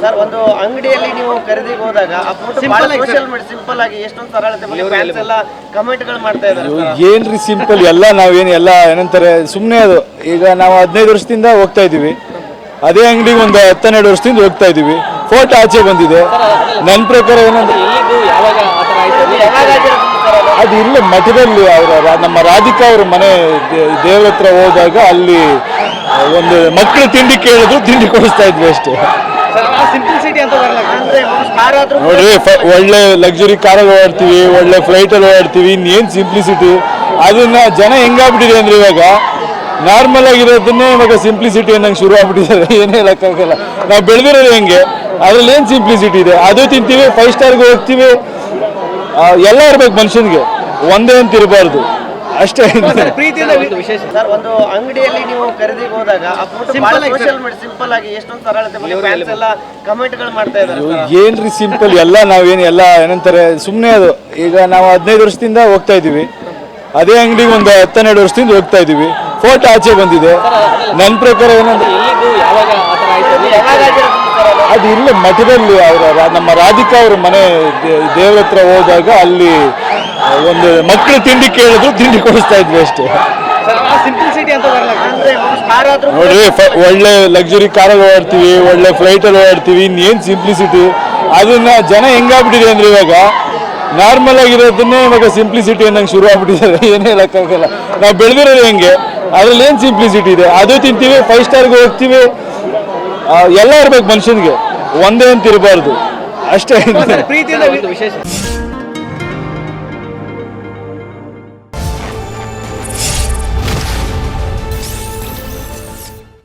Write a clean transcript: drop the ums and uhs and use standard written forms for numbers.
Sir, ಒಂದು ಅಂಗಡಿಯಲ್ಲಿ ನೀವು ಖರೀದಿಗೆ ಹೋದಾಗ ಆ ಫೋಟೋ ಸಿಂಪಲ್ ಆಗಿ ಎಷ್ಟೊಂದು ಸರಳತೆ ಫ್ಯಾನ್ಸ್ ಎಲ್ಲ ಕಮೆಂಟ್ಗಳು ಮಾಡ್ತಾ ಇದ್ದಾರೆ. ಏನ್ರಿ ಸಿಂಪಲ್ ಎಲ್ಲ ನಾವೇನು ಎಲ್ಲ ಏನಂತಾರೆ ಸುಮ್ಮನೆ ಅದು. ಈಗ ನಾವು 15 ವರ್ಷದಿಂದ ಹೋಗ್ತಾ ಇದೀವಿ, ಅದೇ ಅಂಗಡಿಗೆ ಒಂದು 10-12 ವರ್ಷದಿಂದ ಹೋಗ್ತಾ ಇದೀವಿ. ಫೋಟೋ ಆಚೆ ಬಂದಿದೆ. ನನ್ನ ಪ್ರಕಾರ ಏನಂದ್ರೆ ಅದು ಇಲ್ಲ ಮಠದಲ್ಲಿ ನಮ್ಮ ರಾಧಿಕಾ ಅವ್ರ ಮನೆ ದೇವ್ರ ಹತ್ರ ಹೋದಾಗ ಅಲ್ಲಿ ಒಂದು ಮಕ್ಕಳು ತಿಂಡಿ ಕೇಳಿದ್ರು, ತಿಂಡಿ ಕೊಡಿಸ್ತಾ ಇದ್ವಿ ಅಷ್ಟೇ. ನೋಡ್ರಿ, ಒಳ್ಳೆ ಲಕ್ಸುರಿ ಕಾರಲ್ಲಿ ಓಡಾಡ್ತೀವಿ, ಒಳ್ಳೆ ಫ್ಲೈಟಲ್ಲಿ ಓಡಾಡ್ತೀವಿ, ಇನ್ನೇನು ಸಿಂಪ್ಲಿಸಿಟಿ. ಅದನ್ನ ಜನ ಹೆಂಗಾಗ್ಬಿಟ್ಟಿದೆ ಅಂದ್ರೆ ಇವಾಗ ನಾರ್ಮಲ್ ಆಗಿರೋದನ್ನೇ ಇವಾಗ ಸಿಂಪ್ಲಿಸಿಟಿ ಅನ್ನಂಗೆ ಶುರು ಆಗ್ಬಿಟ್ಟಿದ್ದಾರೆ. ಏನು ಹೇಳಕ್ಕಾಗಲ್ಲ. ನಾವು ಬೆಳೆದಿರೋದು ಹೆಂಗೆ, ಅದ್ರಲ್ಲಿ ಏನು ಸಿಂಪ್ಲಿಸಿಟಿ ಇದೆ. ಅದು ತಿಂತೀವಿ, 5 ಸ್ಟಾರ್ಗೆ ಹೋಗ್ತೀವಿ. ಎಲ್ಲ ಇರ್ಬೇಕು ಮನುಷ್ಯನಿಗೆ, ಒಂದೇ ಅಂತ ಇರಬಾರ್ದು ಅಷ್ಟೇ. ಸರ್, ಒಂದು ಅಂಗಡಿಯಲ್ಲಿ ನೀವು ಖರೀದಿಗೆ ಹೋದಾಗ ಆ ಫೋಟೋ ಸಿಂಪಲ್ ಆಗಿ ಎಷ್ಟೊಂದು ಸರಳತೆ ಫ್ಯಾನ್ಸ್ ಎಲ್ಲ ಕಮೆಂಟ್ಗಳು ಮಾಡ್ತಾ ಇದ್ದಾರೆ. ಏನ್ರಿ ಸಿಂಪಲ್ ಎಲ್ಲ ನಾವೇನು ಎಲ್ಲ ಏನಂತಾರೆ ಸುಮ್ಮನೆ ಅದು. ಈಗ ನಾವು 15 ವರ್ಷದಿಂದ ಹೋಗ್ತಾ ಇದೀವಿ, ಅದೇ ಅಂಗಡಿಗೆ ಒಂದು 10-12 ವರ್ಷದಿಂದ ಹೋಗ್ತಾ ಇದೀವಿ. ಫೋಟೋ ಆಚೆ ಬಂದಿದೆ. ನನ್ನ ಪ್ರಕಾರ ಏನಂದ್ರೆ ಅದು ಇಲ್ಲ ಮಠದಲ್ಲಿ ನಮ್ಮ ರಾಧಿಕಾ ಅವ್ರ ಮನೆ ದೇವ್ರ ಹತ್ರ ಹೋದಾಗ ಅಲ್ಲಿ ಒಂದು ಮಕ್ಕಳು ತಿಂಡಿ ಕೇಳಿದ್ರು, ತಿಂಡಿ ಕೊಡಿಸ್ತಾ ಇದ್ವಿ ಅಷ್ಟೇ. ನೋಡ್ರಿ, ಒಳ್ಳೆ ಲಕ್ಸುರಿ ಕಾರಲ್ಲಿ ಓಡಾಡ್ತೀವಿ, ಒಳ್ಳೆ ಫ್ಲೈಟಲ್ಲಿ ಓಡಾಡ್ತೀವಿ, ಇನ್ನೇನು ಸಿಂಪ್ಲಿಸಿಟಿ. ಅದನ್ನ ಜನ ಹೆಂಗಾಗ್ಬಿಟ್ಟಿದೆ ಅಂದ್ರೆ ಇವಾಗ ನಾರ್ಮಲ್ ಆಗಿರೋದನ್ನೇ ಇವಾಗ ಸಿಂಪ್ಲಿಸಿಟಿ ಅನ್ನಂಗೆ ಶುರು ಆಗ್ಬಿಟ್ಟಿದ್ದಾರೆ. ಏನು ಹೇಳಕ್ಕಾಗಲ್ಲ. ನಾವು ಬೆಳೆದಿರೋದು ಹೆಂಗೆ, ಅದ್ರಲ್ಲಿ ಏನು ಸಿಂಪ್ಲಿಸಿಟಿ ಇದೆ. ಅದು ತಿಂತೀವಿ, 5 ಸ್ಟಾರ್ಗೆ ಹೋಗ್ತೀವಿ. ಎಲ್ಲ ಇರ್ಬೇಕು ಮನುಷ್ಯನಿಗೆ, ಒಂದೇ ಅಂತ ಇರಬಾರ್ದು ಅಷ್ಟೇ.